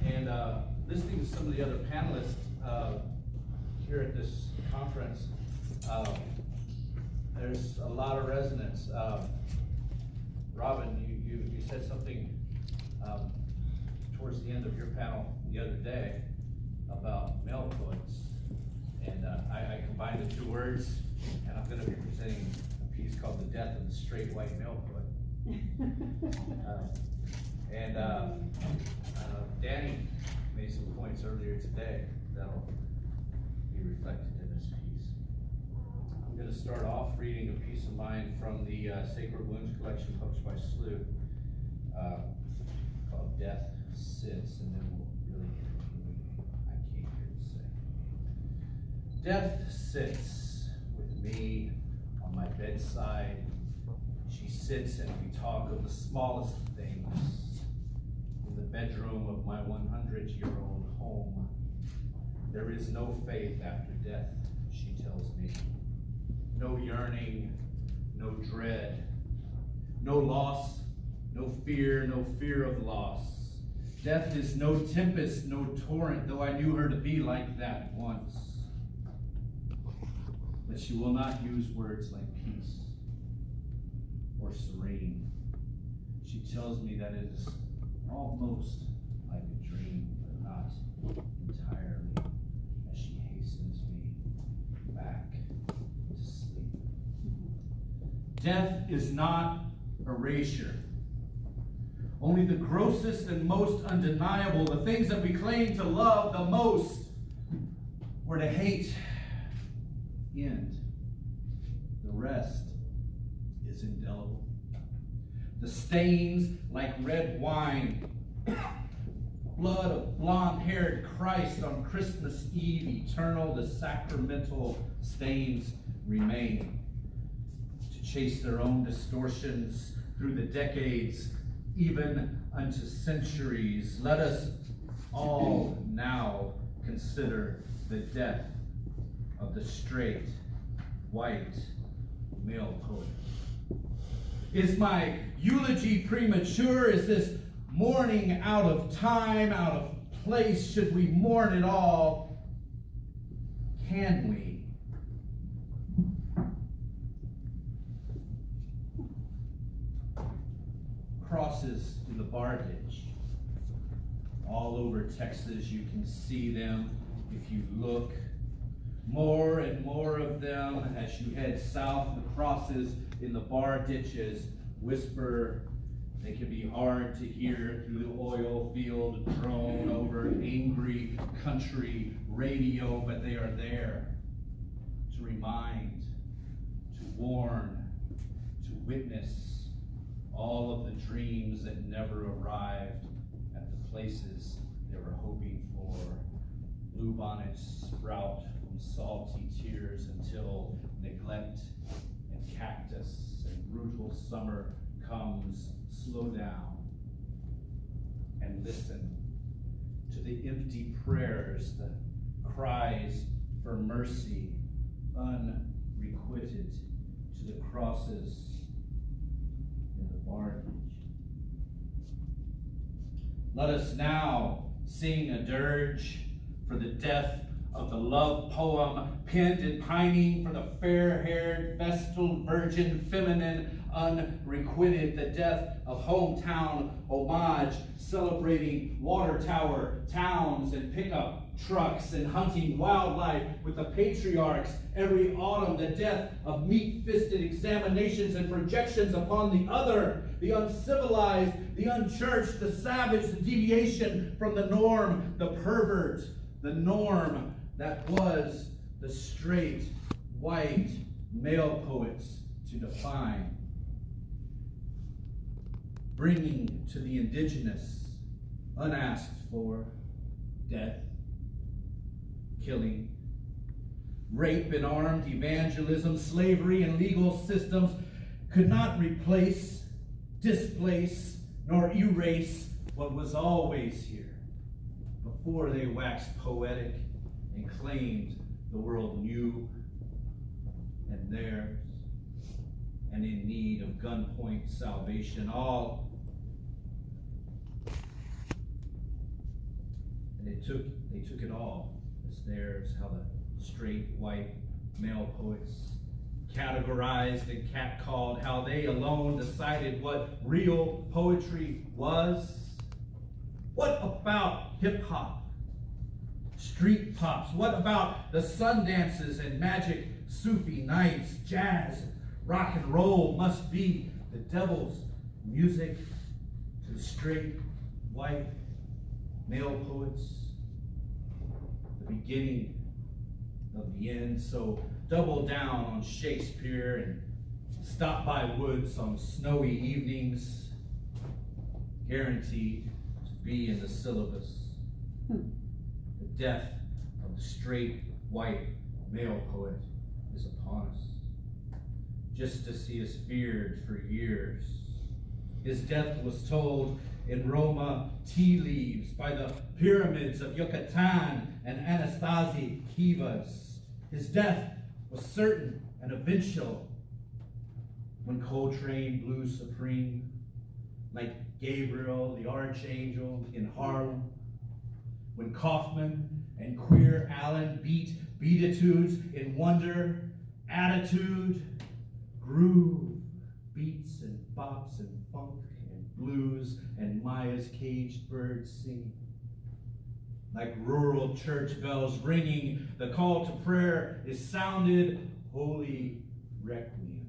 And listening to some of the other panelists here at this conference, there's a lot of resonance. Robin, you said something towards the end of your panel the other day about male poets. And I combined the two words, and I'm going to be presenting a piece called The Death of the Straight White Male Poet. Danny made some points earlier today that'll be reflected in this piece. I'm going to start off reading a piece of mine from the Sacred Wounds collection published by SLU called Death Sits, and then we'll really get into what I came here to say. Death sits with me on my bedside. She sits and we talk of the smallest things. In the bedroom of my 100-year-old home, there is no faith after death, she tells me. No yearning, no dread, no loss, no fear of loss. Death is no tempest, no torrent, though I knew her to be like that once. But she will not use words like peace or serene. She tells me that it is almost like a dream, but not entirely, as she hastens me back to sleep. Death is not erasure. Only the grossest and most undeniable, the things that we claim to love the most or to hate, end. The rest is indelible. The stains like red wine, blood of blonde-haired Christ on Christmas Eve, eternal, the sacramental stains remain to chase their own distortions through the decades, even unto centuries. Let us all now consider the death of the straight, white, male poet. Is my eulogy premature? Is this mourning out of time, out of place? Should we mourn at all? Can we? Crosses in the bar ditch. All over Texas, you can see them if you look. More and more of them as you head south. The crosses in the bar ditches whisper. They can be hard to hear through the oil field drone over angry country radio, but they are there to remind, to warn, to witness all of the dreams that never arrived at the places they were hoping for. Bluebonnets sprout from salty tears until neglect and cactus and brutal summer comes. Slow down and listen to the empty prayers, the cries for mercy, unrequited, to the crosses in the bar ditch. Let us now sing a dirge for the death of the love poem penned and pining for the fair-haired, vestal, virgin, feminine, unrequited, the death of hometown homage, celebrating water tower towns and pickup trucks and hunting wildlife with the patriarchs every autumn, the death of meat-fisted examinations and projections upon the other, the uncivilized, the unchurched, the savage, the deviation from the norm, the pervert, the norm that was the straight, white male poets to define. Bringing to the indigenous, unasked for, death, killing, rape and armed evangelism, slavery and legal systems could not replace, displace, nor erase what was always here before they waxed poetic and claimed the world new and theirs, and in need of gunpoint salvation. All And they took it all as theirs, how the straight white male poets categorized and catcalled, how they alone decided what real poetry was. What about hip-hop, street pops? What about the sun dances and magic Sufi nights? Jazz, rock and roll must be the devil's music to straight white male poets. The beginning of the end. So double down on Shakespeare and stop by Woods on snowy evenings, guaranteed to be in the syllabus. The death of the straight white male poet is upon us. Justice he is feared for years. His death was told in Roma tea leaves by the pyramids of Yucatan and Anastasi Kivas. His death was certain and eventual when Coltrane blew supreme, like Gabriel the Archangel in Harlem, when Kaufman and Queer Allen beat beatitudes in wonder, attitude, groove, beats and bops and funk and blues and Maya's caged birds singing. Like rural church bells ringing, the call to prayer is sounded, holy requiem.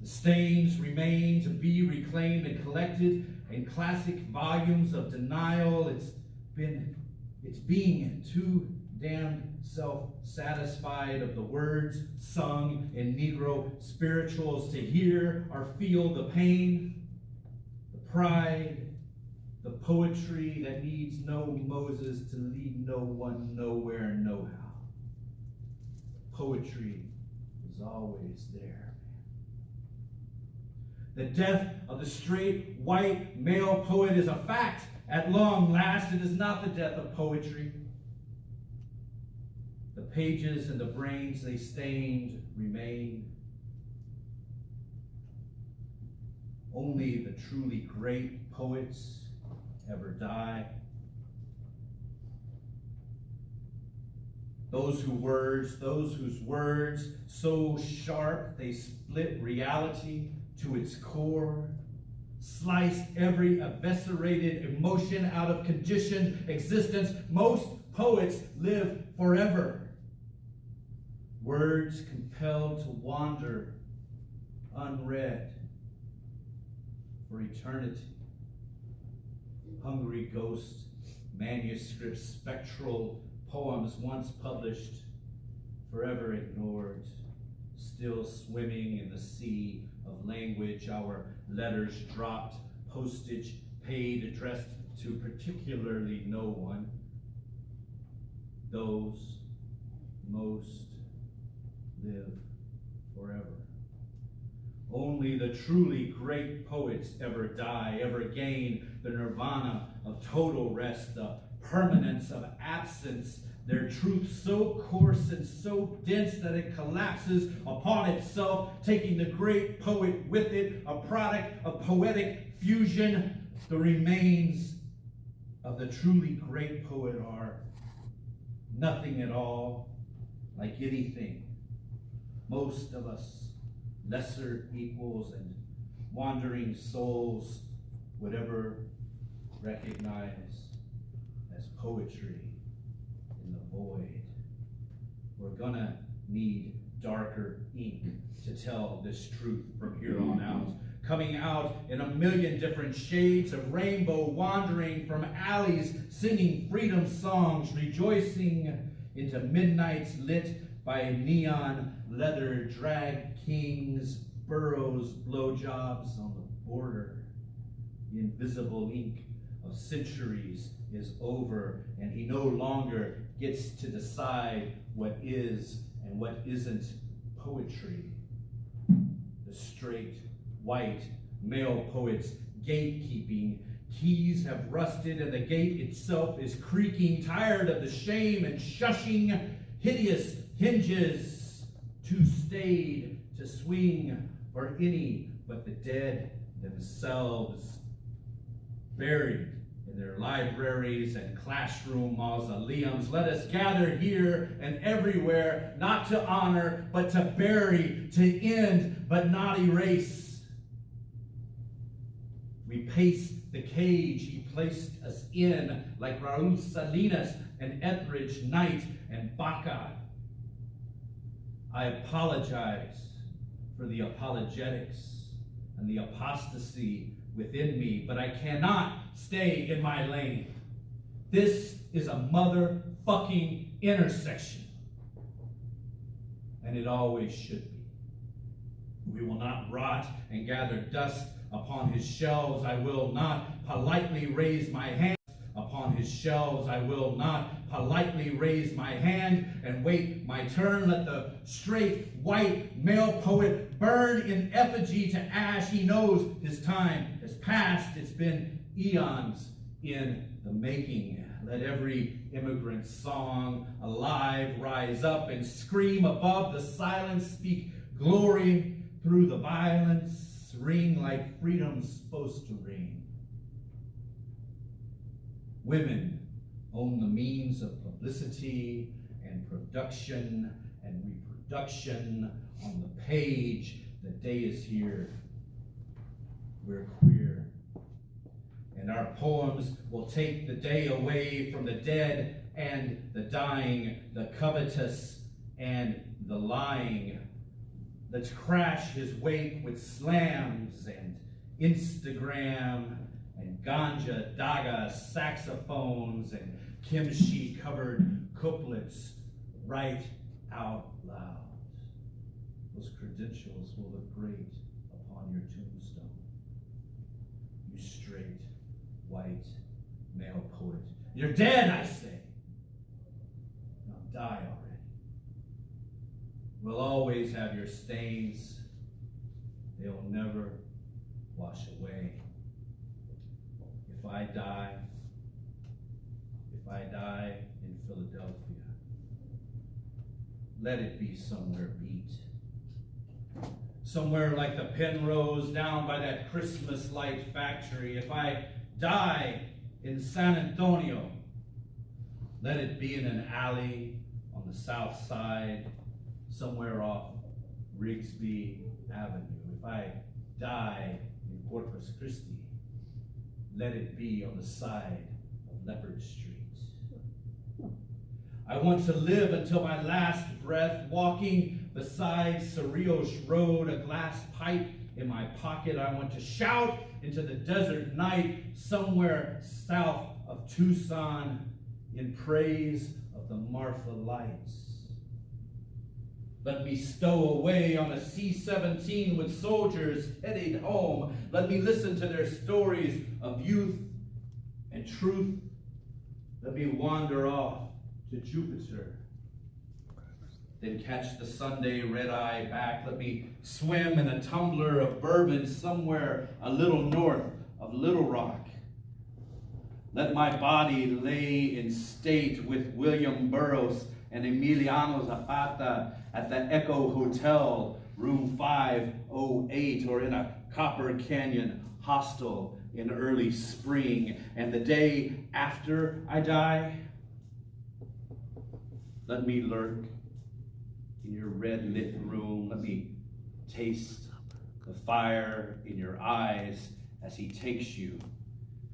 The stains remain to be reclaimed and collected in classic volumes of denial. It's being too damn self-satisfied of the words sung in Negro spirituals to hear or feel the pain, the pride, the poetry that needs no Moses to lead no one nowhere, no how. Poetry is always there. The death of the straight white male poet is a fact at long last. It is not the death of poetry. The pages and the brains they stained remain. Only the truly great poets ever die. Those whose words so sharp they split reality to its core, sliced every eviscerated emotion out of conditioned existence. Most poets live forever. Words compelled to wander unread for eternity. Hungry ghost manuscripts, spectral poems once published, forever ignored, still swimming in the sea of language. Our letters dropped, postage paid, addressed to particularly no one. Those most live forever. Only the truly great poets ever die, ever gain the nirvana of total rest, the permanence of absence, their truth so coarse and so dense that it collapses upon itself, taking the great poet with it, a product of poetic fusion. The remains of the truly great poet are nothing at all, like anything. Most of us lesser equals and wandering souls would ever recognize as poetry in the void. We're gonna need darker ink to tell this truth from here on out. Coming out in a million different shades of rainbow, wandering from alleys, singing freedom songs, rejoicing into midnights lit by neon leather drag kings, burrows, blowjobs on the border. The invisible ink of centuries is over, and he no longer gets to decide what is and what isn't poetry. The straight, white, male poet's gatekeeping keys have rusted, and the gate itself is creaking, tired of the shame and shushing, hideous hinges too staid to swing for any but the dead themselves, buried in their libraries and classroom mausoleums. Let us gather here and everywhere, not to honor, but to bury, to end, but not erase. We pace the cage he placed us in, like Raul Salinas and Etheridge Knight and Baca. I apologize for the apologetics and the apostasy within me, but I cannot stay in my lane. This is a motherfucking intersection, and it always should be. We will not rot and gather dust upon his shelves. I will not politely raise my hand upon his shelves. I will not politely raise my hand and wait my turn. Let the straight white male poet burn in effigy to ash. He knows his time has passed. It's been eons in the making. Let every immigrant song alive rise up and scream above the silence, speak glory through the violence, ring like freedom's supposed to ring. Women own the means of publicity and production and reproduction. On the page, the day is here. We're queer. And our poems will take the day away from the dead and the dying, the covetous and the lying. Let's crash his wake with slams and Instagram and ganja, daga, saxophones, and kimchi-covered couplets right out loud. Those credentials will look great upon your tombstone. You straight, white, male poet. You're dead, I say. Now die already. We'll always have your stains. They'll never wash away. If I die in Philadelphia, let it be somewhere beat. Somewhere like the Penrose down by that Christmas light factory. If I die in San Antonio, let it be in an alley on the south side, somewhere off Rigsby Avenue. If I die in Corpus Christi, let it be on the side of Leopard Street. I want to live until my last breath, walking beside Cerrillos Road, a glass pipe in my pocket. I want to shout into the desert night somewhere south of Tucson in praise of the Martha Lights. Let me stow away on a C-17 with soldiers heading home. Let me listen to their stories of youth and truth. Let me wander off to Jupiter. Then catch the Sunday red-eye back. Let me swim in a tumbler of bourbon somewhere a little north of Little Rock. Let my body lay in state with William Burroughs and Emiliano Zapata at the Echo Hotel, room 508, or in a Copper Canyon hostel in early spring. And the day after I die, let me lurk in your red-lit room. Let me taste the fire in your eyes as he takes you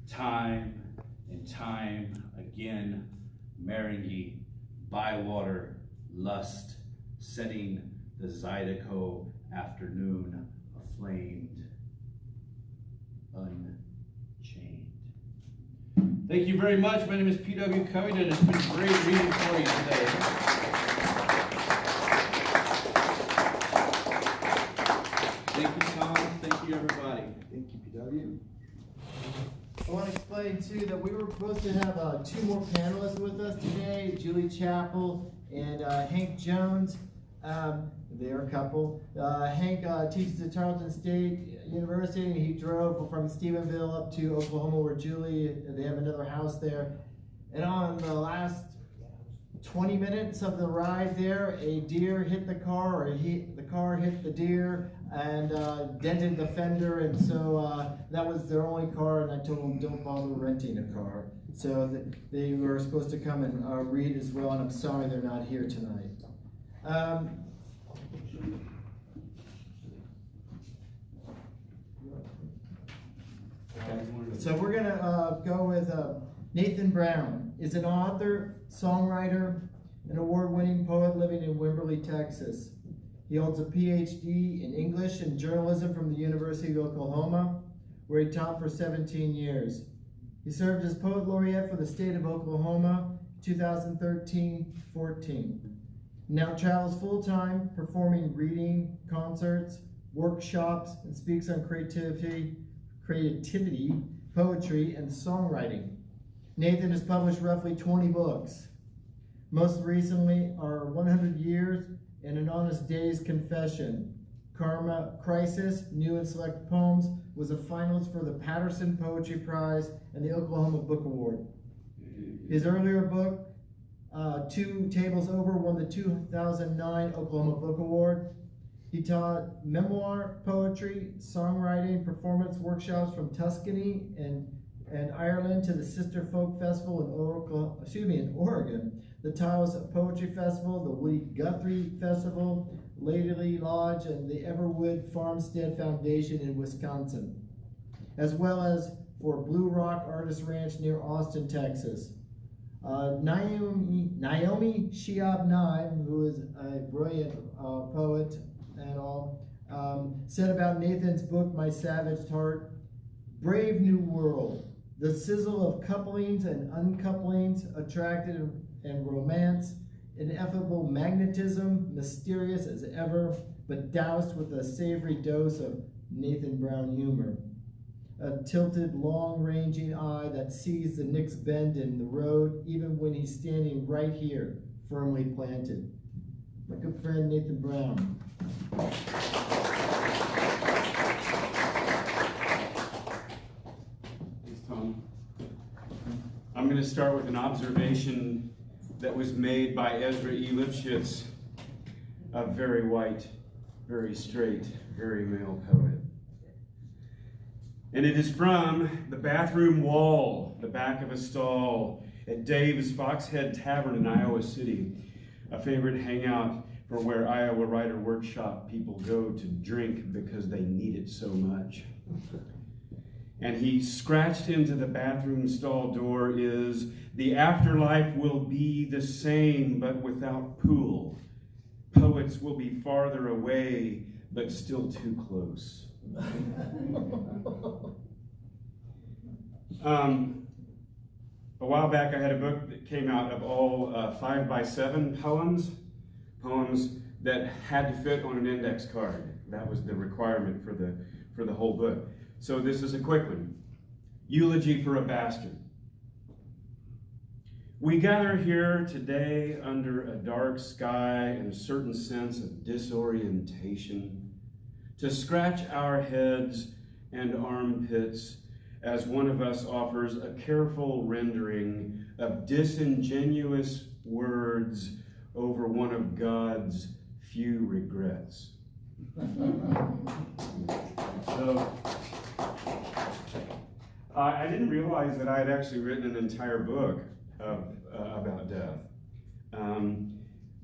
time and time again, Marigny, Bywater, lust, setting the Zydeco afternoon aflamed, unchained. Thank you very much. My name is P.W. Covington. It's been great reading for you today. Thank you, Tom. Thank you, everybody. Thank you, P.W. I want to explain, too, that we were supposed to have 2 more panelists with us today, Julie Chappell and Hank Jones. They're a couple. Hank teaches at Tarleton State University, and he drove from Stephenville up to Oklahoma where Julie, they have another house there. And on the last 20 minutes of the ride there, a deer hit the car, or the car hit the deer and dented the fender, and so that was their only car, and I told them don't bother renting a car. So they were supposed to come and read as well, and I'm sorry they're not here tonight. So we're going to go with Nathan Brown. Is an author, songwriter, an award-winning poet living in Wimberley, Texas. He holds a PhD in English and journalism from the University of Oklahoma, where he taught for 17 years. He served as poet laureate for the state of Oklahoma 2013-14. Now travels full-time, performing reading, concerts, workshops, and speaks on creativity, poetry, and songwriting. Nathan has published roughly 20 books. Most recently are 100 Years and An Honest Day's Confession. Karma Crisis, New and Select Poems, was a finalist for the Patterson Poetry Prize and the Oklahoma Book Award. His earlier book, Two Tables Over, won the 2009 Oklahoma Book Award. He taught memoir, poetry, songwriting, performance workshops from Tuscany and Ireland to the Sister Folk Festival in Oregon, the Taos Poetry Festival, the Woody Guthrie Festival, Lady Lodge, and the Everwood Farmstead Foundation in Wisconsin, as well as for Blue Rock Artist Ranch near Austin, Texas. Naomi Shiab Naim, who is a brilliant poet and all, said about Nathan's book, My Savage Heart, brave new world, the sizzle of couplings and uncouplings, attractive and romance, ineffable magnetism, mysterious as ever, but doused with a savory dose of Nathan Brown humor. A tilted, long-ranging eye that sees the nicks bend in the road, even when he's standing right here, firmly planted. My good friend, Nathan Brown. Thanks, Tom. I'm going to start with an observation that was made by Ezra E. Lipschitz, a very white, very straight, very male poet. And it is from the bathroom wall, the back of a stall at Dave's Foxhead Tavern in Iowa City, a favorite hangout for where Iowa Writer Workshop people go to drink because they need it so much. And he scratched into the bathroom stall door is, the afterlife will be the same, but without pool. Poets will be farther away, but still too close. A while back I had a book that came out of all 5x7 poems that had to fit on an index card. That was the requirement for the whole book. So this is a quick one. Eulogy for a Bastard. We gather here today under a dark sky and a certain sense of disorientation to scratch our heads and armpits as one of us offers a careful rendering of disingenuous words over one of God's few regrets. So, I didn't realize that I had actually written an entire book about death.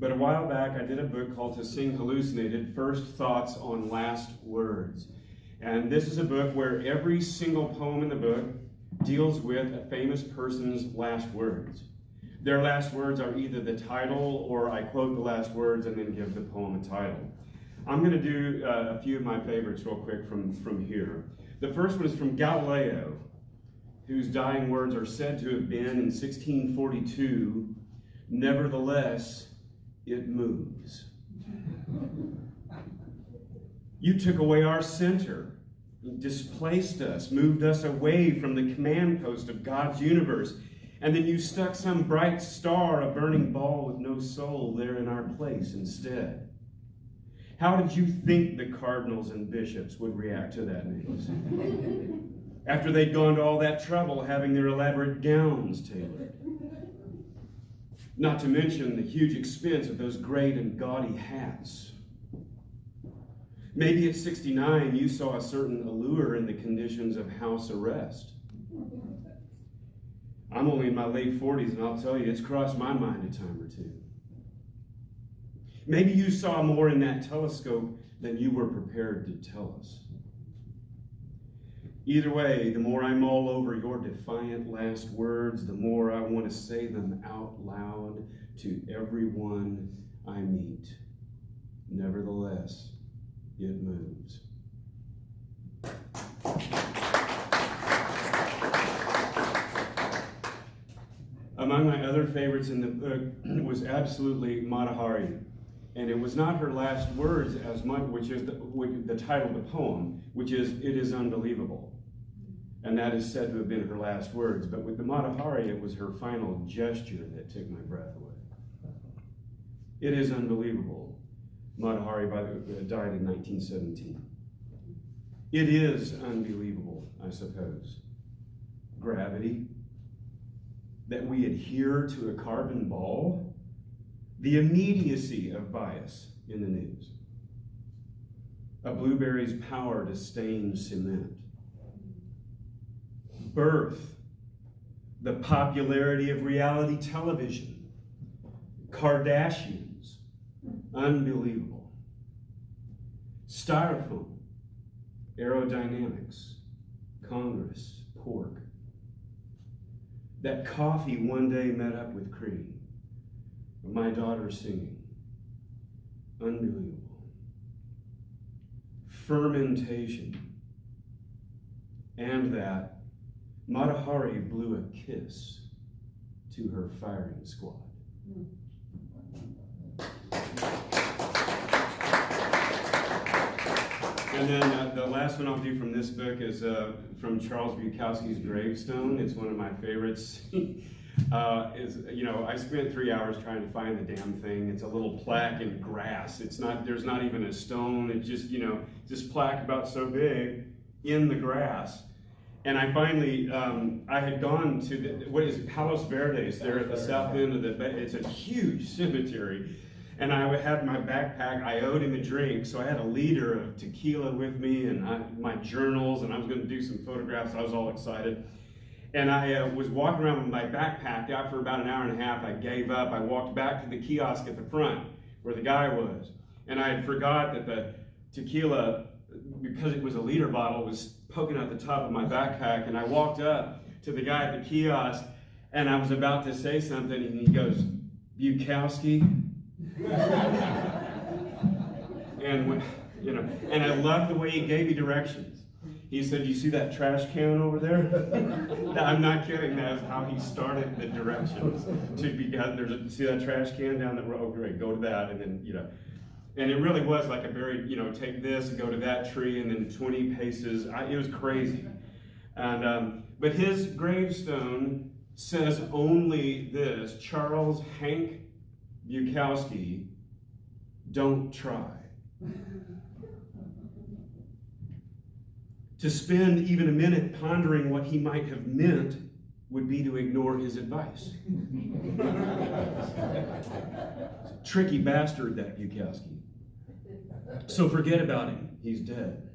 But a while back, I did a book called To Sing Hallucinated, First Thoughts on Last Words. And this is a book where every single poem in the book deals with a famous person's last words. Their last words are either the title or I quote the last words and then give the poem a title. I'm going to do a few of my favorites real quick from here. The first one is from Galileo, whose dying words are said to have been in 1642, nevertheless, it moves. You took away our center, displaced us, moved us away from the command post of God's universe, and then you stuck some bright star, a burning ball with no soul, there in our place instead. How did you think the cardinals and bishops would react to that news? After they'd gone to all that trouble having their elaborate gowns tailored. Not to mention the huge expense of those great and gaudy hats. Maybe at 69 you saw a certain allure in the conditions of house arrest. I'm only in my late 40s, and I'll tell you, it's crossed my mind a time or two. Maybe you saw more in that telescope than you were prepared to tell us. Either way, the more I mull over your defiant last words, the more I want to say them out loud to everyone I meet. Nevertheless, it moves. Among my other favorites in the book was absolutely Mata Hari. And it was not her last words as much, which is the title of the poem, which is, "It is unbelievable." And that is said to have been her last words. But with the Mata Hari, it was her final gesture that took my breath away. It is unbelievable. Mata Hari died in 1917. It is unbelievable, I suppose. Gravity. That we adhere to a carbon ball. The immediacy of bias in the news. A blueberry's power to stain cement. Birth. The popularity of reality television. Kardashians. Unbelievable. Styrofoam. Aerodynamics. Congress. Pork. That coffee one day met up with cream. My daughter singing. Unbelievable. Fermentation. And that Mata Hari blew a kiss to her firing squad. And then the last one I'll do from this book is from Charles Bukowski's Gravestone. It's one of my favorites. I spent 3 hours trying to find the damn thing. It's a little plaque in grass. There's not even a stone. It's just, this plaque about so big in the grass. And I finally, I had gone to what is it, Palos Verdes, there at the south end of it's a huge cemetery. And I had my backpack. I owed him a drink, so I had a liter of tequila with me and my journals, and I was going to do some photographs. I was all excited. And I was walking around with my backpack. After about an hour and a half, I gave up. I walked back to the kiosk at the front where the guy was. And I had forgot that the tequila, because it was a liter bottle, was poking out the top of my backpack. And I walked up to the guy at the kiosk, and I was about to say something, and he goes, "Bukowski?" And I loved the way he gave me directions. He said, "You see that trash can over there?" I'm not kidding. That's how he started the directions. See that trash can down the road? Oh, great, go to that, and then and it really was like a very take this and go to that tree, and then 20 paces. It was crazy. And but his gravestone says only this: Charles Hank Bukowski, don't try. To spend even a minute pondering what he might have meant would be to ignore his advice. Tricky bastard, that Bukowski. So forget about him. He's dead.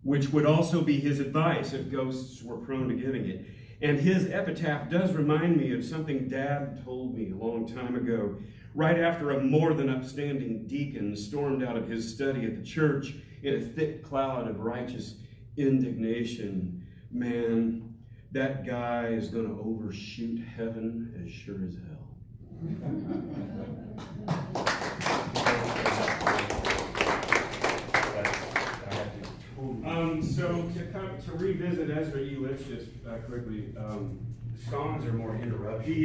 Which would also be his advice if ghosts were prone to giving it. And his epitaph does remind me of something Dad told me a long time ago, right after a more than upstanding deacon stormed out of his study at the church in a thick cloud of righteous indignation. "Man, that guy is going to overshoot heaven as sure as hell." So to revisit Ezra E. Lipschitz quickly, songs are more interruptions.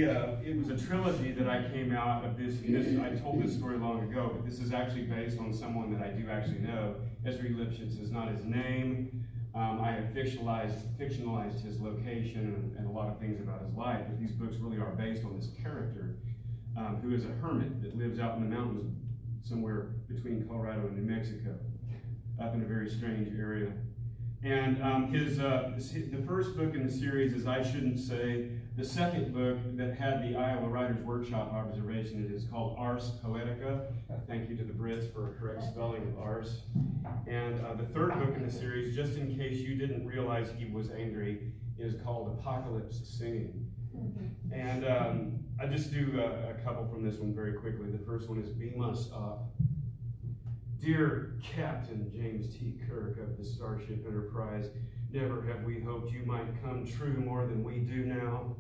It was a trilogy that I came out of this. I told this story long ago, but this is actually based on someone that I do actually know. Ezra E. Lipschitz is not his name. I have fictionalized his location and a lot of things about his life, but these books really are based on this character who is a hermit that lives out in the mountains somewhere between Colorado and New Mexico, up in a very strange area. And the first book in the series is I Shouldn't Say. The second book that had the Iowa Writers Workshop observation is called Ars Poetica. Thank you to the Brits for a correct spelling of Ars. And the third book in the series, just in case you didn't realize he was angry, is called Apocalypse Singing. And I just do a couple from this one very quickly. The first one is Beam Us Up. Dear Captain James T. Kirk of the Starship Enterprise, never have we hoped you might come true more than we do now,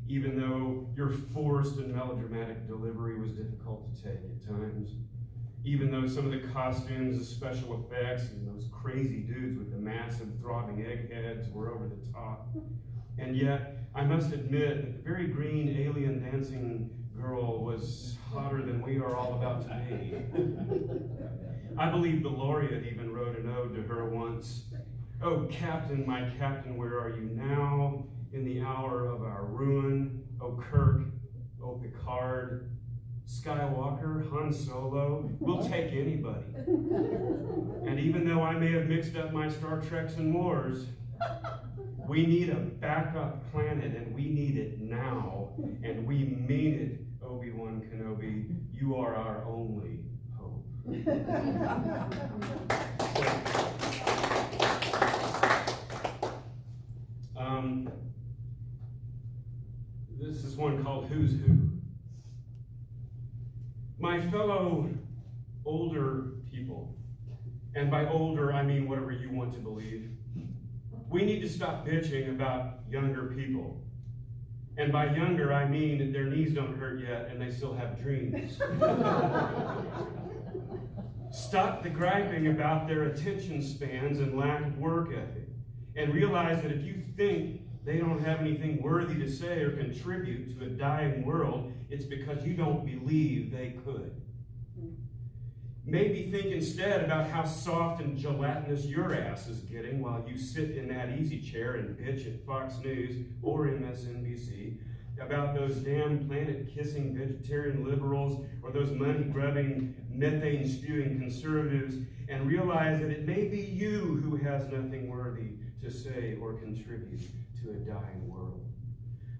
even though your forced and melodramatic delivery was difficult to take at times. Even though some of the costumes, the special effects, and those crazy dudes with the massive throbbing eggheads were over the top. And yet, I must admit that the very green alien dancing girl was hotter than we are all about to be. I believe the laureate even wrote an ode to her once. Oh, Captain, my Captain, where are you now? In the hour of our ruin. Oh, Kirk, oh, Picard, Skywalker, Han Solo, we'll take anybody. And even though I may have mixed up my Star Treks and wars, we need a backup planet, and we need it now. And we mean it, Obi-Wan Kenobi. You are our only hope. This is one called Who's Who. My fellow older people, and by older I mean whatever you want to believe, we need to stop bitching about younger people. And by younger I mean that their knees don't hurt yet and they still have dreams. Stop the griping about their attention spans and lack of work ethic, and realize that if you think they don't have anything worthy to say or contribute to a dying world, it's because you don't believe they could. Maybe think instead about how soft and gelatinous your ass is getting while you sit in that easy chair and bitch at Fox News or MSNBC about those damn planet-kissing vegetarian liberals or those money-grubbing, methane-spewing conservatives, and realize that it may be you who has nothing worthy to say or contribute to a dying world.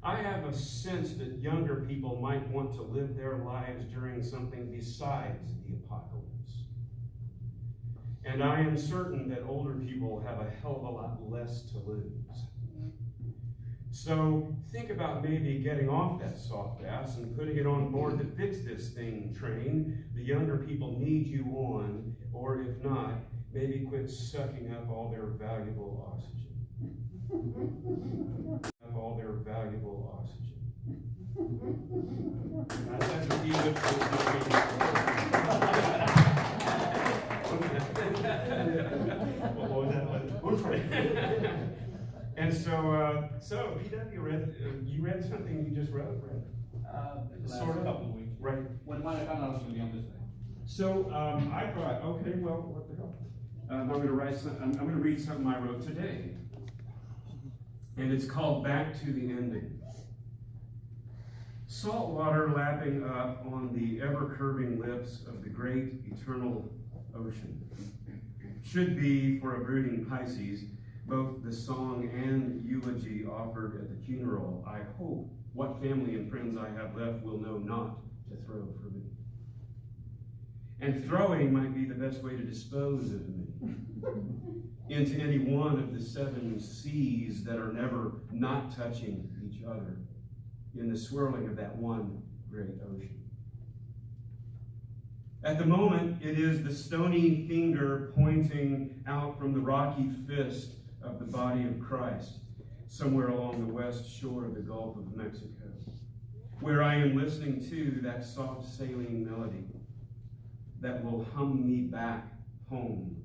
I have a sense that younger people might want to live their lives during something besides the apocalypse. And I am certain that older people have a hell of a lot less to lose. So think about maybe getting off that soft ass and putting it on board the fix this thing train. The younger people need you on, or if not, maybe quit sucking up all their valuable oxygen. All their valuable oxygen. That's a deal And so PW you read something you just wrote, right? Sort of. A couple of weeks. Right. When I found out I was going to be on this thing. So I thought, okay, well, what the hell? I'm going to read something I wrote today. And it's called Back to the Ending. Salt water lapping up on the ever-curving lips of the great eternal ocean should be, for a brooding Pisces, both the song and eulogy offered at the funeral. I hope what family and friends I have left will know not to throw for me. And throwing might be the best way to dispose of me into any one of the 7 seas that are never not touching each other in the swirling of that one great ocean. At the moment, it is the stony finger pointing out from the rocky fist of the body of Christ, somewhere along the west shore of the Gulf of Mexico, where I am listening to that soft saline melody that will hum me back home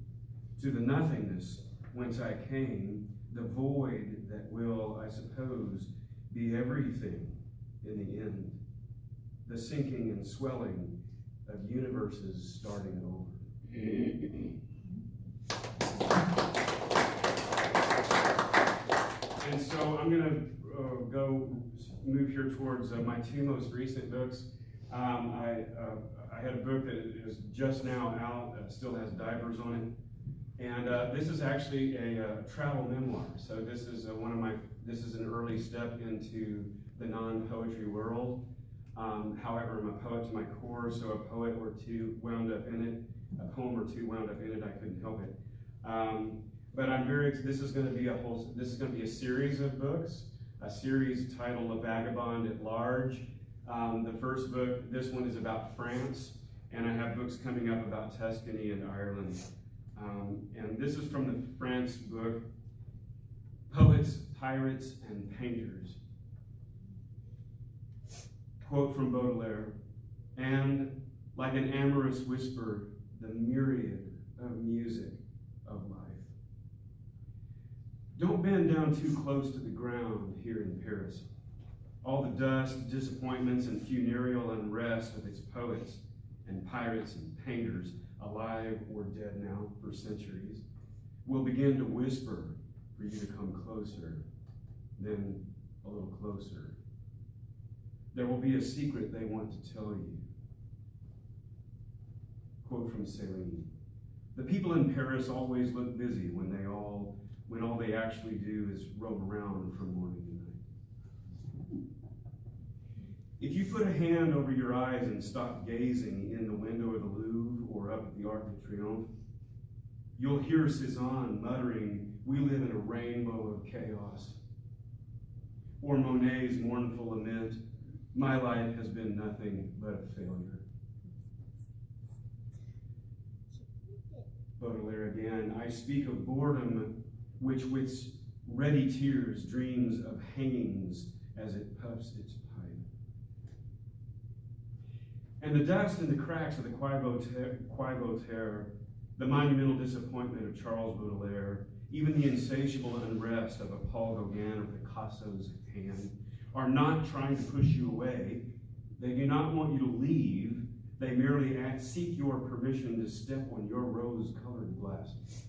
to the nothingness whence I came, the void that will, I suppose, be everything in the end, the sinking and swelling of universes starting over. And so I'm going to move here towards my 2 most recent books. I had a book that is just now out, still has diapers on it. And this is actually a travel memoir. So this is this is an early step into the non-poetry world. However, I'm a poet to my core, so a poem or two wound up in it. I couldn't help it. But this is going to be a series of books, a series titled A Vagabond at Large. The first book, this one is about France, and I have books coming up about Tuscany and Ireland. And this is from the France book, Poets, Pirates, and Painters. Quote from Baudelaire, and like an amorous whisper, the myriad of music of life. Don't bend down too close to the ground here in Paris. All the dust, disappointments, and funereal unrest of its poets and pirates and painters, alive or dead now for centuries, will begin to whisper for you to come closer, then a little closer. There will be a secret they want to tell you. Quote from Céline. The people in Paris always look busy when all they actually do is roam around from morning to night. If you put a hand over your eyes and stop gazing in the window of the Louvre or up at the Arc de Triomphe, you'll hear Cézanne muttering, "We live in a rainbow of chaos." Or Monet's mournful lament, "My life has been nothing but a failure." Baudelaire again, I speak of boredom, which with ready tears dreams of hangings as it puffs its pipe. And the dust and the cracks of the Quai Voltaire, the monumental disappointment of Charles Baudelaire, even the insatiable unrest of a Paul Gauguin or Picasso's hand, are not trying to push you away. They do not want you to leave. They merely seek your permission to step on your rose-colored glasses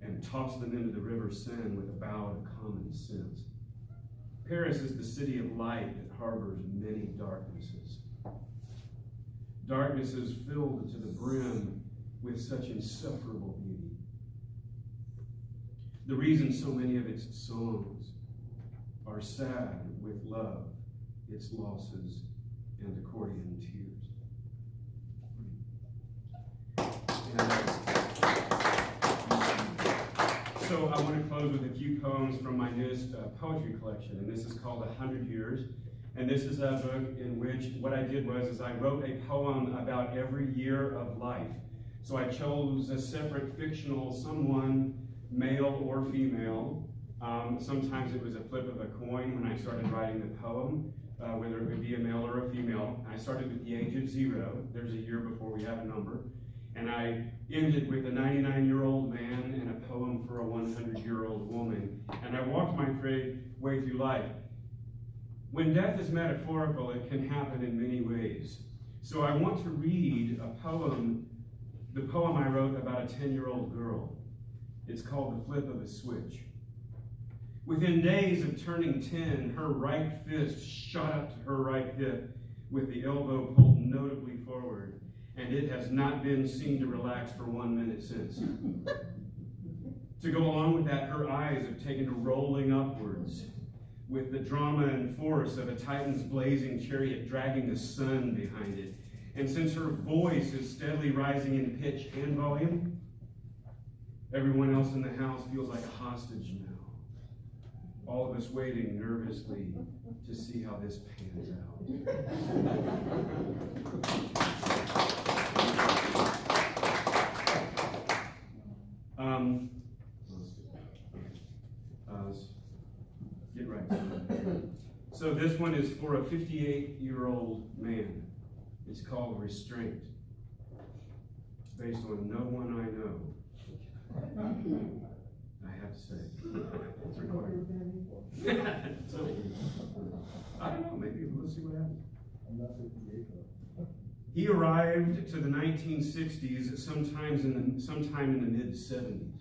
and toss them into the river Seine with a bow to common sense. Paris is the city of light that harbors many darknesses. Darknesses filled to the brim with such insufferable beauty. The reason so many of its songs are sad with love, its losses, and accordion tears. So I want to close with a few poems from my newest poetry collection, and this is called 100 Years. And this is a book in which what I did was I wrote a poem about every year of life. So I chose a separate fictional someone, male or female. Sometimes it was a flip of a coin when I started writing the poem, whether it would be a male or a female. I started with the age of 0. There's a year before we have a number. And I ended with a 99-year-old man and a poem for a 100-year-old woman. And I walked my way through life. When death is metaphorical, it can happen in many ways. So I want to read a poem, the poem I wrote about a 10-year-old girl. It's called The Flip of a Switch. Within days of turning 10, her right fist shot up to her right hip with the elbow pulled notably forward, and it has not been seen to relax for 1 minute since. To go along with that, her eyes have taken to rolling upwards with the drama and force of a Titan's blazing chariot dragging the sun behind it. And since her voice is steadily rising in pitch and volume, everyone else in the house feels like a hostage now. All of us waiting nervously to see how this pans out. Get right. So this one is for a 58-year-old man. It's called Restraint. It's based on no one I know. I have to say. It's recorded. So, I don't know, maybe we'll see what happens. He arrived to the 1960s sometime in the mid-70s.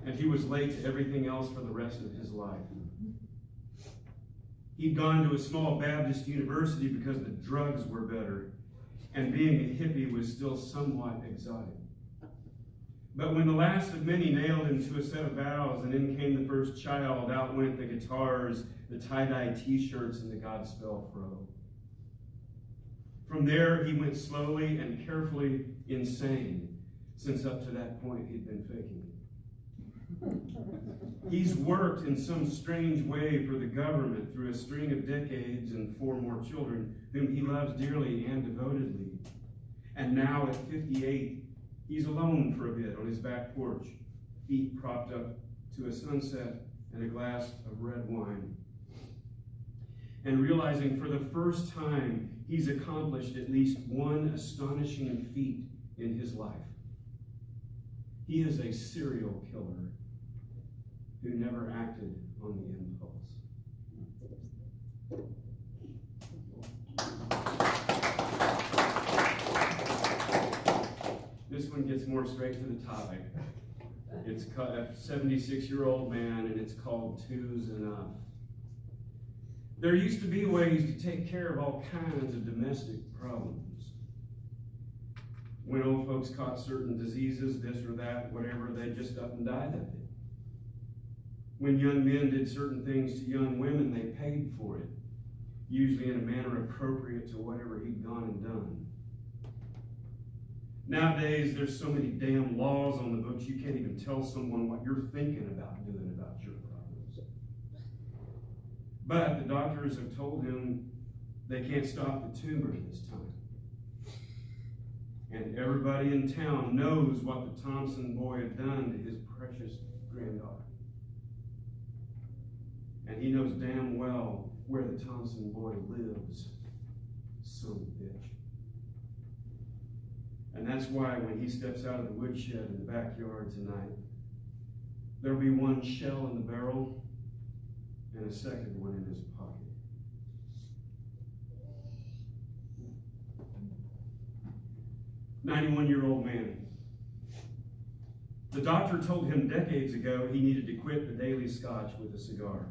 And he was late to everything else for the rest of his life. He'd gone to a small Baptist university because the drugs were better, and being a hippie was still somewhat exotic. But when the last of many nailed him to a set of vows, and in came the first child, out went the guitars, the tie-dye t-shirts, and the Godspell fro. From there, he went slowly and carefully insane, since up to that point he'd been faking it. He's worked in some strange way for the government through a string of decades and 4 more children whom he loves dearly and devotedly. And now at 58, he's alone for a bit on his back porch, feet propped up to a sunset and a glass of red wine. And realizing for the first time he's accomplished at least one astonishing feat in his life. He is a serial killer who never acted on the impulse. This one gets more straight to the topic. It's a 76-year-old man, and it's called Two's Enough. There used to be ways to take care of all kinds of domestic problems. When old folks caught certain diseases, this or that, whatever, they'd just up and die that day. When young men did certain things to young women, they paid for it, usually in a manner appropriate to whatever he'd gone and done. Nowadays, there's so many damn laws on the books, you can't even tell someone what you're thinking about doing about your problems. But the doctors have told him they can't stop the tumor this time. And everybody in town knows what the Thompson boy had done to his precious granddaughter. And he knows damn well where the Thompson boy lives, son of a bitch. And that's why when he steps out of the woodshed in the backyard tonight, there'll be one shell in the barrel and a second one in his pocket. "91-year-old man. The doctor told him decades ago he needed to quit the daily scotch with a cigar.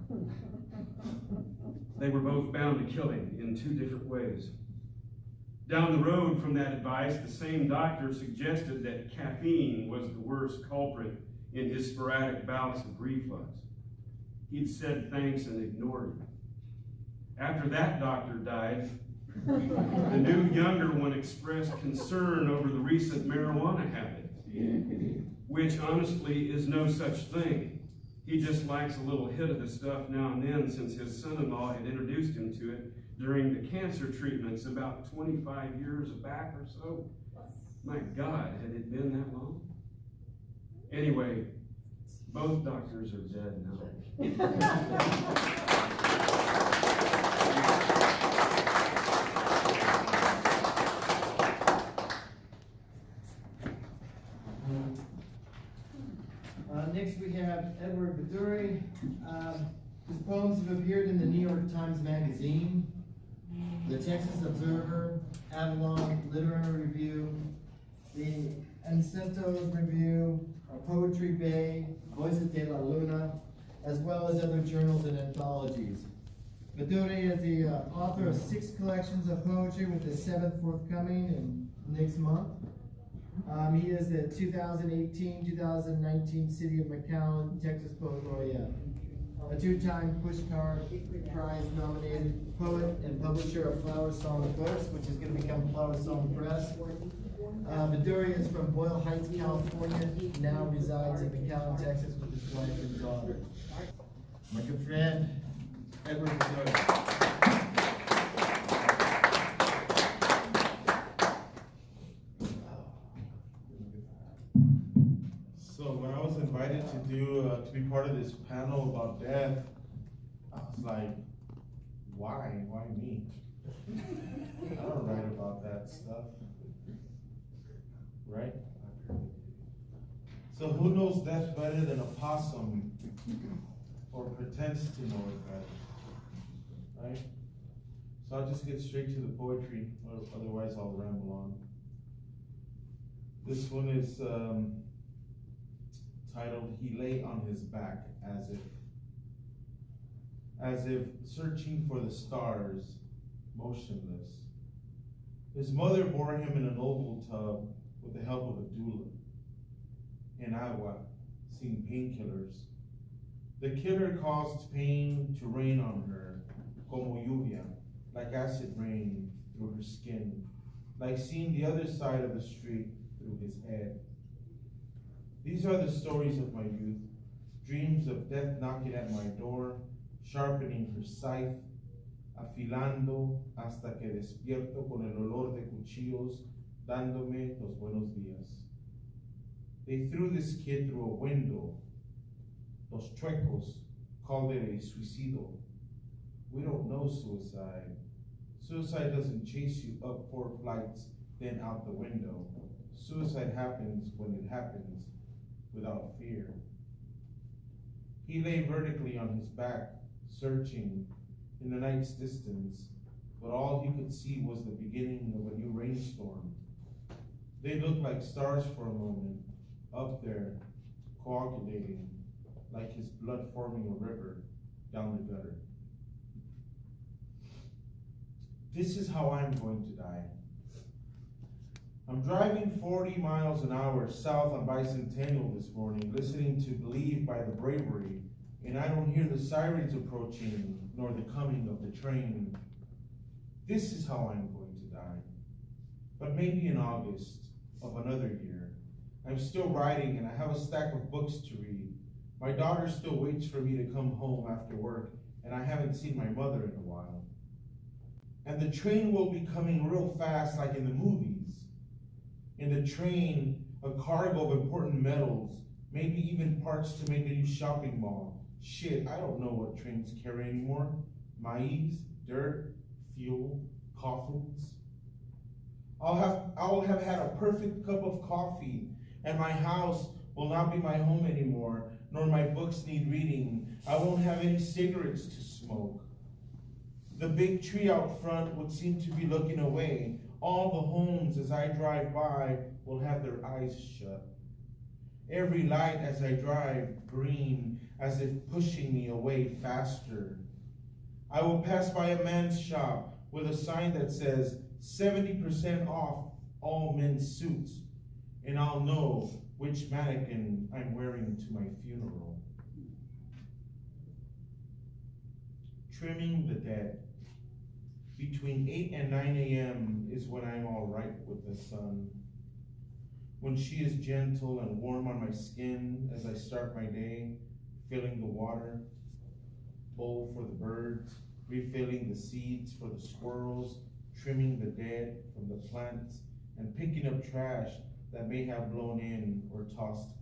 They were both bound to kill him in 2 different ways. Down the road from that advice, the same doctor suggested that caffeine was the worst culprit in his sporadic bouts of reflux. He'd said thanks and ignored it. After that doctor died, the new younger one expressed concern over the recent marijuana habit, which honestly is no such thing. He just likes a little hit of the stuff now and then, since his son-in-law had introduced him to it during the cancer treatments about 25 years back or so. My God, had it been that long? Anyway, both doctors are dead now. Next we have Edward Vidaurre. His poems have appeared in the New York Times Magazine, the Texas Observer, Avalon Literary Review, the Encentos Review, Poetry Bay, Voices de la Luna, as well as other journals and anthologies. Vidaurre is the author of 6 collections of poetry, with the 7th forthcoming in next month. He is the 2018-2019 City of McAllen Texas Poet Laureate, a 2-time Pushcart Prize nominated poet and publisher of Flower Song Books, which is going to become Flower Song Press. Vidaurre is from Boyle Heights, California. He now resides in McAllen, Texas, with his wife and daughter. My good friend, Edward Vidaurre. So when I was invited to be part of this panel about death, I was like, why me? I don't write about that stuff, right? So who knows death better than a possum, or pretends to know it better, right? So I'll just get straight to the poetry, or otherwise I'll ramble on. This one is titled, He Lay on His Back, as if searching for the stars, motionless. His mother bore him in an oval tub with the help of a doula. en agua, sin painkillers. The killer caused pain to rain on her, como lluvia, like acid rain through her skin, like seeing the other side of the street through his head. These are the stories of my youth, dreams of death knocking at my door, sharpening her scythe, afilando hasta que despierto con el olor de cuchillos, dándome los buenos días. They threw this kid through a window. Los chuecos called it a suicidio. We don't know suicide. Suicide doesn't chase you up 4 flights, then out the window. Suicide happens when it happens, without fear. He lay vertically on his back, searching in the night's distance, but all he could see was the beginning of a new rainstorm. They looked like stars for a moment, up there, coagulating, like his blood forming a river down the gutter. This is how I'm going to die. I'm driving 40 miles an hour south on Bicentennial this morning, listening to Believe by the Bravery, and I don't hear the sirens approaching, nor the coming of the train. This is how I'm going to die. But maybe in August of another year. I'm still writing and I have a stack of books to read. My daughter still waits for me to come home after work, and I haven't seen my mother in a while. And the train will be coming real fast like in the movies. In the train, a cargo of important metals, maybe even parts to make a new shopping mall. Shit, I don't know what trains carry anymore. Maize, dirt, fuel, coffins. I'll have had a perfect cup of coffee, and my house will not be my home anymore, nor my books need reading. I won't have any cigarettes to smoke. The big tree out front would seem to be looking away. All the homes as I drive by will have their eyes shut. Every light as I drive green, as if pushing me away faster. I will pass by a man's shop with a sign that says 70% off all men's suits, and I'll know which mannequin I'm wearing to my funeral. Trimming the dead. Between 8 and 9 a.m. is when I'm all right with the sun. When she is gentle and warm on my skin as I start my day, filling the water, bowl for the birds, refilling the seeds for the squirrels, trimming the dead from the plants, and picking up trash that may have blown in or tossed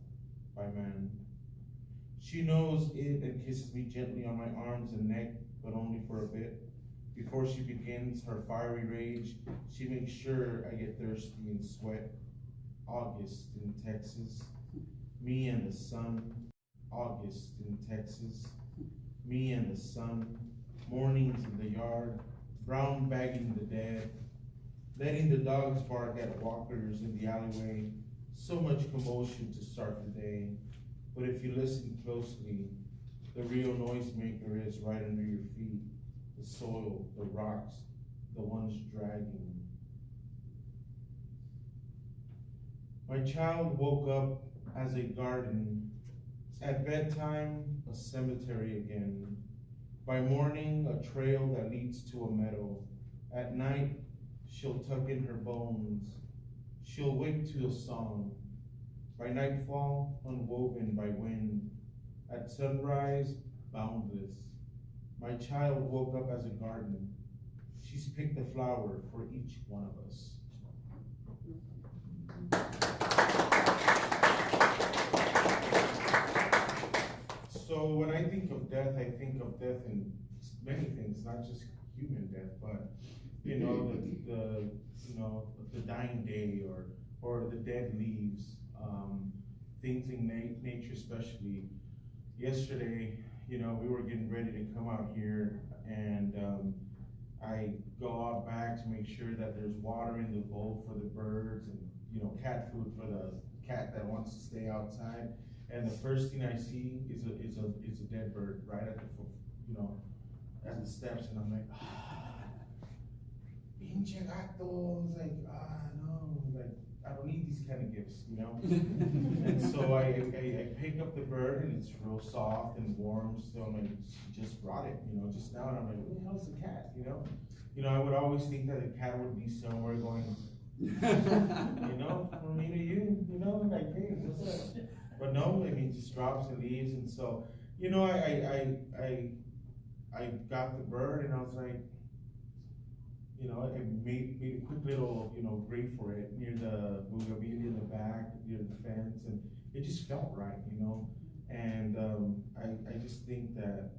by man. She knows it and kisses me gently on my arms and neck, but only for a bit. Before she begins her fiery rage, she makes sure I get thirsty and sweat. August in Texas, me and the sun. August in Texas, me and the sun. Mornings in the yard, brown bagging the dead, letting the dogs bark at walkers in the alleyway. So much commotion to start the day, but if you listen closely, the real noisemaker is right under your feet. The soil, the rocks, the ones dragging. My child woke up as a garden. At bedtime, a cemetery again. By morning, a trail that leads to a meadow. At night, she'll tuck in her bones. She'll wake to a song. By nightfall, unwoven by wind. At sunrise, boundless. My child woke up as a garden. She's picked a flower for each one of us. So when I think of death in many things, not just human death, but the dying day or the dead leaves, things in nature, especially. Yesterday, we were getting ready to come out here, and I go out back to make sure that there's water in the bowl for the birds, and cat food for the cat that wants to stay outside. And the first thing I see is a dead bird right at at the steps, and I'm like, pinche gato. I was like, no, like I don't need these kind of gifts, you know? And so I pick up the bird and it's real soft and warm, so I'm like, she just brought it, you know, just now, and I'm like, where the hell's the cat, you know? You know, I would always think that the cat would be somewhere going, you know, from me to you, you know, like, hey, what's up? But no, I mean, just drops and leaves, and so, you know, I got the bird, and I was like, you know, I made a quick little, you know, grave for it near the bougainvillea in the back, near the fence, and it just felt right, you know. And I just think that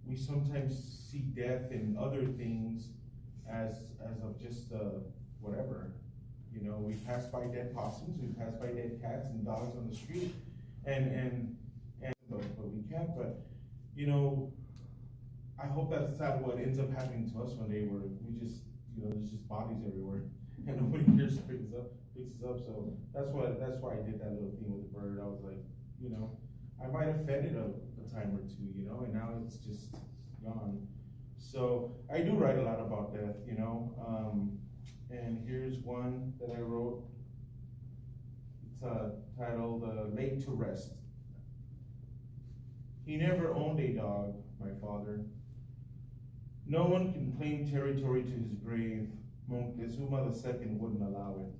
we sometimes see death in other things as of just whatever. You know, we pass by dead possums, we pass by dead cats and dogs on the street, but we can't. But you know, I hope that's not what ends up happening to us one day, where we just, you know, there's just bodies everywhere, and nobody cares to pick us up. So that's why I did that little thing with the bird. I was like, you know, I might have fed it a time or two, you know, and now it's just gone. So I do write a lot about death, you know. And here's one that I wrote. It's titled "Laid to Rest." He never owned a dog, my father. No one can claim territory to his grave. Montezuma II wouldn't allow it.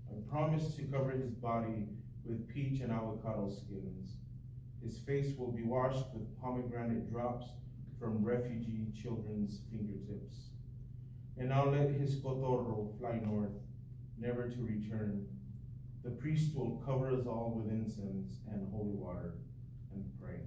I promised to cover his body with peach and avocado skins. His face will be washed with pomegranate drops from refugee children's fingertips. And I'll let his cotorro fly north, never to return. The priest will cover us all with incense and holy water and pray.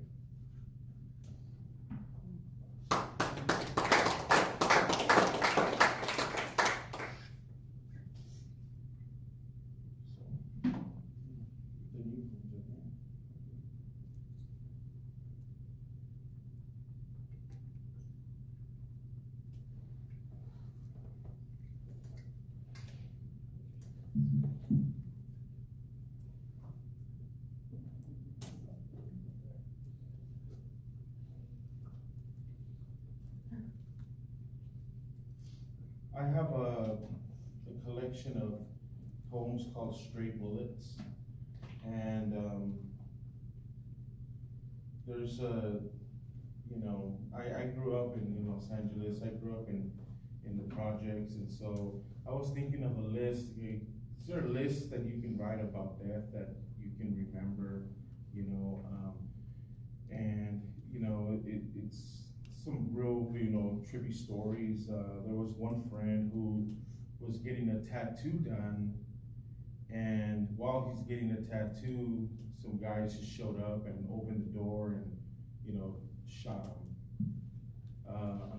I have a collection of poems called Stray Bullets, and there's a, you know, I grew up in Los Angeles. I grew up in the projects, and so I was thinking of a list. Is there a list that you can write about death that you can remember, you know, and you know, it's some real, you know, trippy stories. There was one friend who was getting a tattoo done, and while he's getting a tattoo, some guys just showed up and opened the door and, you know, shot him.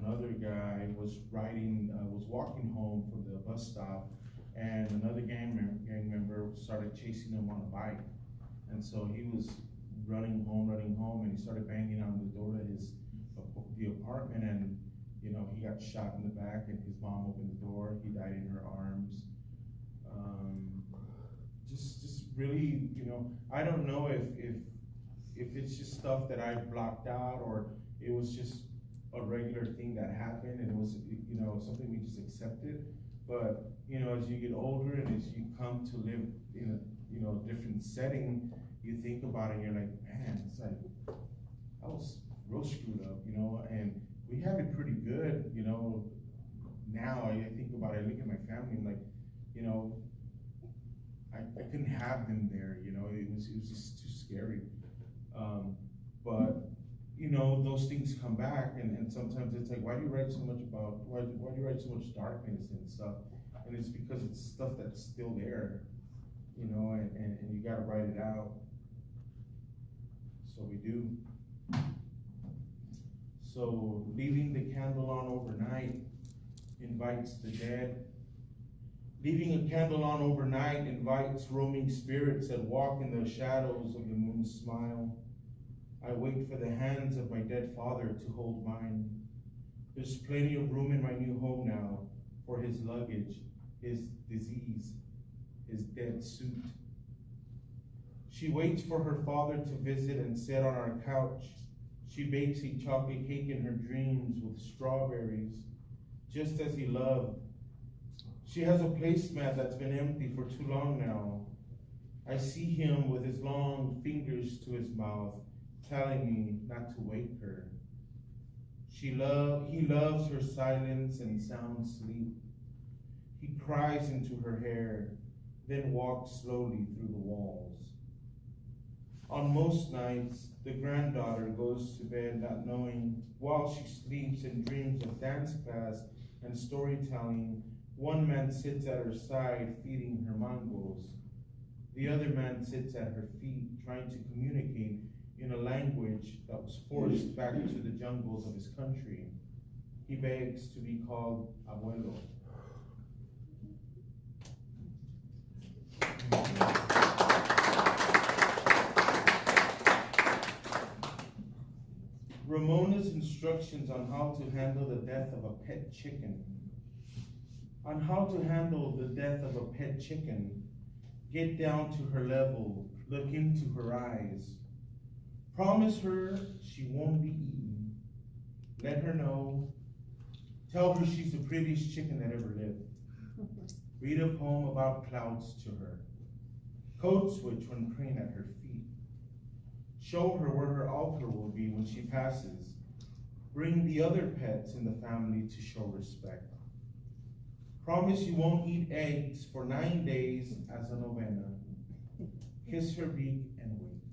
Another guy was walking home from the bus stop, and another gang member started chasing him on a bike, and so he was running home, and he started banging on the door to the apartment, and you know, he got shot in the back, and his mom opened the door. He died in her arms. Just really, you know, I don't know if it's just stuff that I blocked out, or it was just a regular thing that happened, and it was, you know, something we just accepted. But you know, as you get older and as you come to live in a, you know, different setting, you think about it, and you're like, man, it's like, I was real screwed up, you know, and we have it pretty good, you know. Now I think about it, I look at my family, and like, you know, I couldn't have them there, you know. It was just too scary. But you know, those things come back, and sometimes it's like, why do you write so much about, why do you write so much darkness and stuff? And it's because it's stuff that's still there, you know, and you gotta write it out. So we do. So leaving the candle on overnight invites the dead. Leaving a candle on overnight invites roaming spirits that walk in the shadows of the moon's smile. I wait for the hands of my dead father to hold mine. There's plenty of room in my new home now for his luggage, his disease, his dead suit. She waits for her father to visit and sit on our couch. She bakes a chocolate cake in her dreams with strawberries, just as he loved. She has a placemat that's been empty for too long now. I see him with his long fingers to his mouth, telling me not to wake her. He loves her silence and sound sleep. He cries into her hair, then walks slowly through the walls. On most nights, the granddaughter goes to bed not knowing, while she sleeps and dreams of dance class and storytelling. One man sits at her side feeding her mangoes. The other man sits at her feet trying to communicate in a language that was forced back to the jungles of his country. He begs to be called abuelo. Ramona's instructions on how to handle the death of a pet chicken. On how to handle the death of a pet chicken. Get down to her level, look into her eyes. Promise her she won't be eaten. Let her know. Tell her she's the prettiest chicken that ever lived. Read a poem about clouds to her. Code switch when praying at her feet. Show her where her altar will be when she passes. Bring the other pets in the family to show respect. Promise you won't eat eggs for 9 days as a novena. Kiss her beak and wait.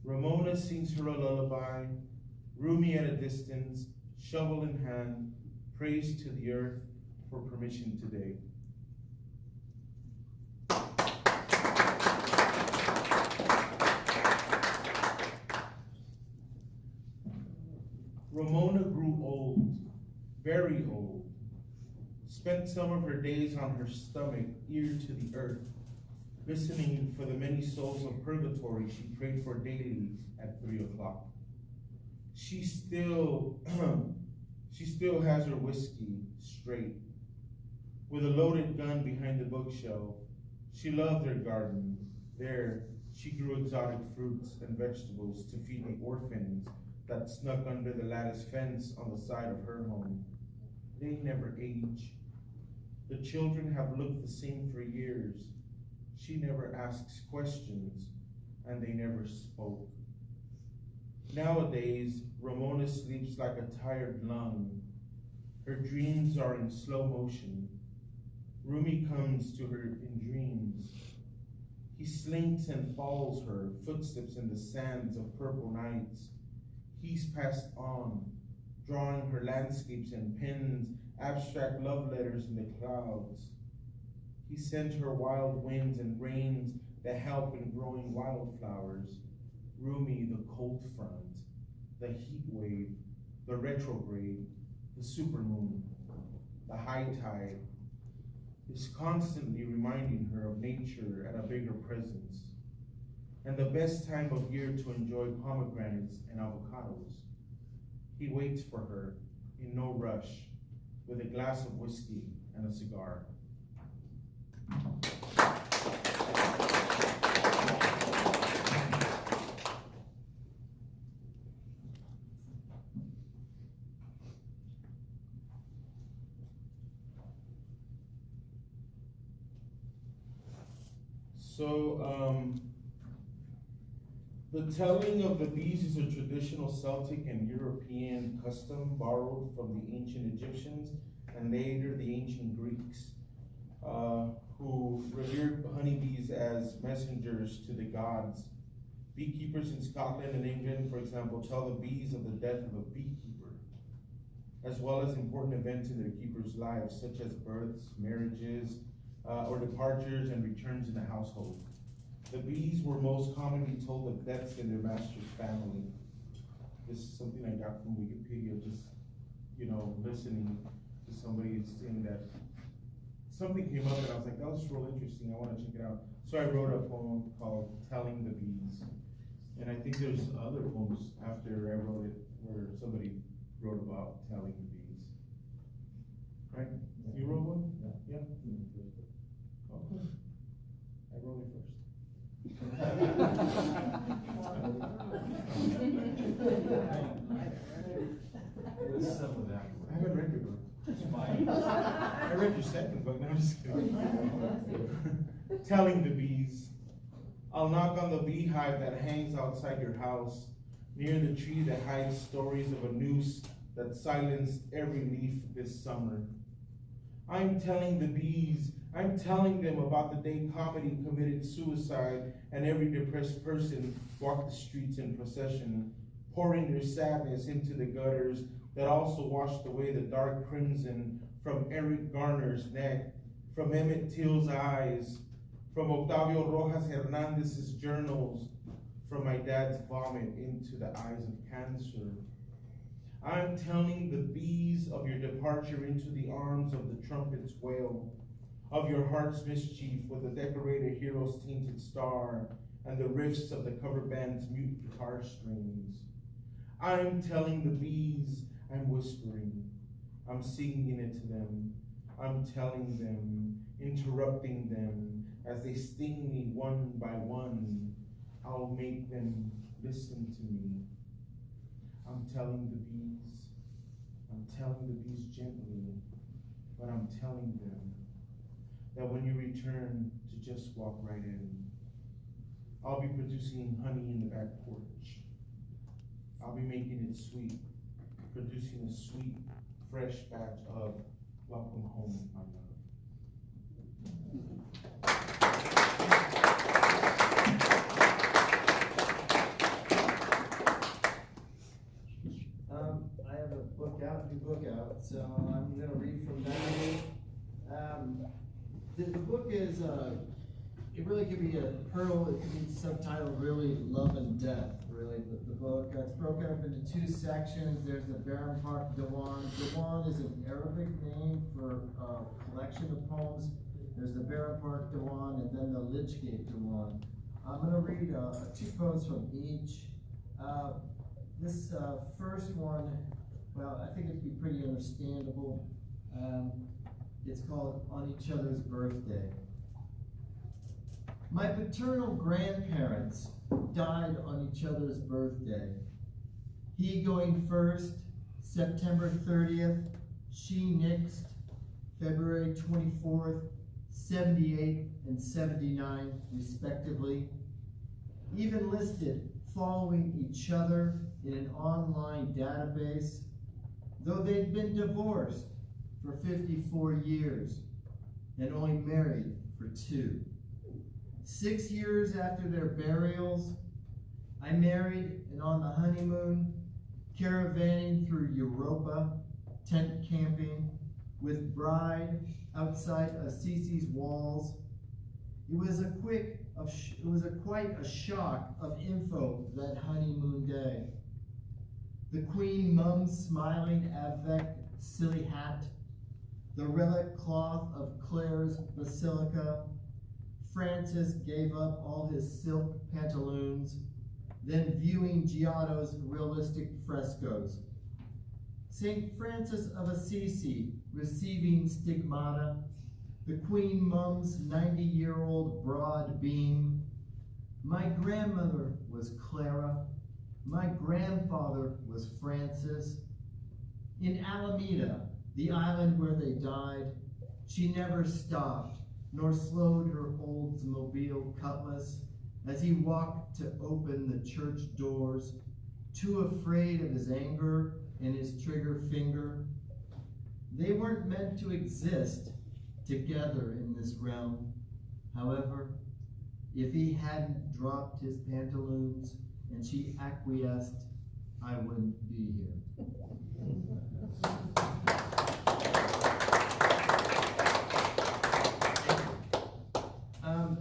Ramona sings her a lullaby. Rumi at a distance, shovel in hand, prays to the earth for permission today. Ramona grew old, very old. Spent some of her days on her stomach, ear to the earth, listening for the many souls of purgatory she prayed for daily at 3 o'clock. She still has her whiskey straight, with a loaded gun behind the bookshelf. She loved her garden. There, she grew exotic fruits and vegetables to feed the orphans that snuck under the lattice fence on the side of her home. They never age. The children have looked the same for years. She never asks questions, and they never spoke. Nowadays, Ramona sleeps like a tired lung. Her dreams are in slow motion. Rumi comes to her in dreams. He slinks and follows her, footsteps in the sands of purple nights. He's passed on, drawing her landscapes and pens, abstract love letters in the clouds. He sent her wild winds and rains that help in growing wildflowers. Rumi, the cold front, the heat wave, the retrograde, the supermoon, the high tide, is constantly reminding her of nature and a bigger presence, and the best time of year to enjoy pomegranates and avocados. He waits for her in no rush, with a glass of whiskey and a cigar. So, the telling of the bees is a traditional Celtic and European custom borrowed from the ancient Egyptians and later the ancient Greeks, who revered honeybees as messengers to the gods. Beekeepers in Scotland and England, for example, tell the bees of the death of a beekeeper, as well as important events in their keepers' lives, such as births, marriages, or departures and returns in the household. The bees were most commonly told of deaths in their master's family. This is something I got from Wikipedia, just, listening to somebody saying that. Something came up and I was like, that was real interesting, I want to check it out. So I wrote a poem called Telling the Bees. And I think there's other poems after I wrote it where somebody wrote about telling the bees. Right? You wrote one? Yeah? Okay. I wrote it first. Some of that. I haven't read your book. It's fine. I read your second book. No, I'm just kidding. Telling the bees. I'll knock on the beehive that hangs outside your house, near the tree that hides stories of a noose that silenced every leaf this summer. I'm telling the bees, I'm telling them about the day comedy committed suicide and every depressed person walked the streets in procession, pouring their sadness into the gutters that also washed away the dark crimson from Eric Garner's neck, from Emmett Till's eyes, from Octavio Rojas Hernandez's journals, from my dad's vomit into the eyes of cancer. I'm telling the bees of your departure into the arms of the trumpet's wail, of your heart's mischief with the decorated hero's tainted star and the riffs of the cover band's mute guitar strings. I'm telling the bees, I'm whispering, I'm singing it to them, I'm telling them, interrupting them as they sting me one by one. I'll make them listen to me. I'm telling the bees gently, but I'm telling them that when you return to just walk right in, I'll be producing honey in the back porch. I'll be making it sweet, producing a sweet, fresh batch of welcome home, my love. I have a new book out, so I'm going to read from that. The book is, it really could be a pearl, it could be subtitled really Love and Death, really, the book. It's broken up into two sections. There's the Baron Park Diwan. Diwan is an Arabic name for a collection of poems. There's the Baron Park Diwan and then the Lichgate Diwan. I'm going to read two poems from each. This first one, well, I think it'd be pretty understandable. It's called On Each Other's Birthday. My paternal grandparents died on each other's birthday. He going first, September 30th, she next, February 24th, 78 and 79 respectively. Even listed following each other in an online database, though they'd been divorced for 54 years and only married for 2. 6 years after their burials, I married and on the honeymoon, caravanning through Europa, tent camping, with bride outside Assisi's walls. It was quite a shock of info that honeymoon day. The Queen Mum's smiling avec silly hat, the relic cloth of Claire's basilica. Francis gave up all his silk pantaloons, then viewing Giotto's realistic frescoes. St. Francis of Assisi receiving stigmata, the Queen Mum's 90-year-old broad beam. My grandmother was Clara, my grandfather was Francis. In Alameda, the island where they died, she never stopped, nor slowed her Oldsmobile Cutlass as he walked to open the church doors, too afraid of his anger and his trigger finger. They weren't meant to exist together in this realm. However, if he hadn't dropped his pantaloons and she acquiesced, I wouldn't be here.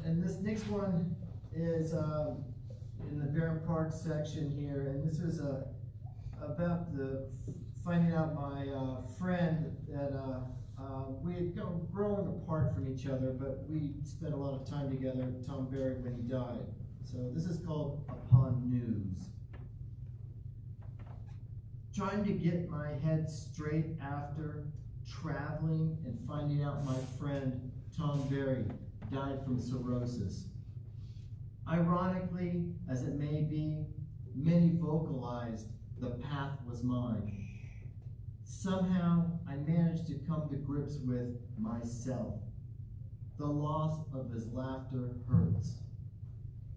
And this next one is in the Baron Park section here, and this is about the finding out my friend that we had grown apart from each other, but we spent a lot of time together, Tom Berry, when he died. So this is called Upon News. Trying to get my head straight after traveling and finding out my friend Tom Berry died from cirrhosis. Ironically, as it may be, many vocalized the path was mine. Somehow, I managed to come to grips with myself. The loss of his laughter hurts.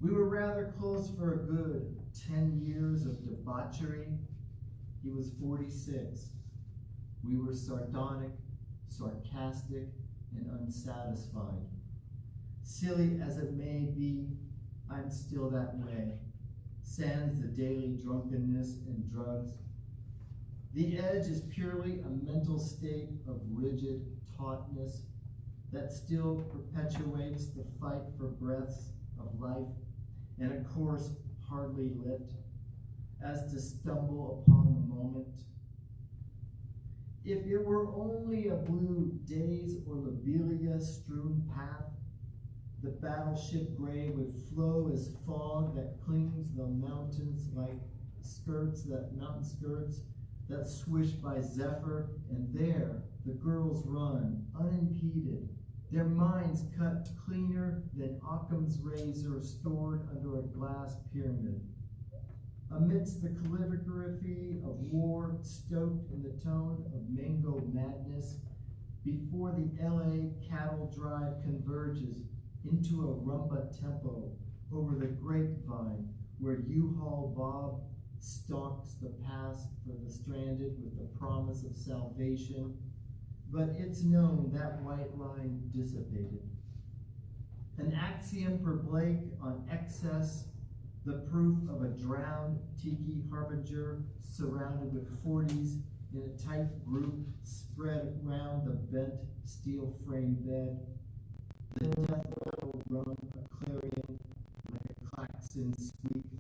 We were rather close for a good 10 years of debauchery. He was 46. We were sardonic, sarcastic, and unsatisfied. Silly as it may be, I'm still that way, sans the daily drunkenness and drugs. The edge is purely a mental state of rigid tautness that still perpetuates the fight for breaths of life and a course hardly lit, as to stumble upon the moment. If it were only a blue days or lobelia strewn path, the battleship gray would flow as fog that clings the mountains like mountain skirts that swish by zephyr, and there the girls run unimpeded, their minds cut cleaner than Occam's razor stored under a glass pyramid. Amidst the calligraphy of war stoked in the tone of mango madness, before the LA cattle drive converges into a rumba tempo over the grapevine where U-Haul Bob stalks the pass for the stranded with the promise of salvation, but it's known that white line dissipated. An axiom for Blake on excess, the proof of a drowned tiki harbinger surrounded with 40s in a tight group spread around the bent steel frame bed. The death rattle rung a clarion like a klaxon squeak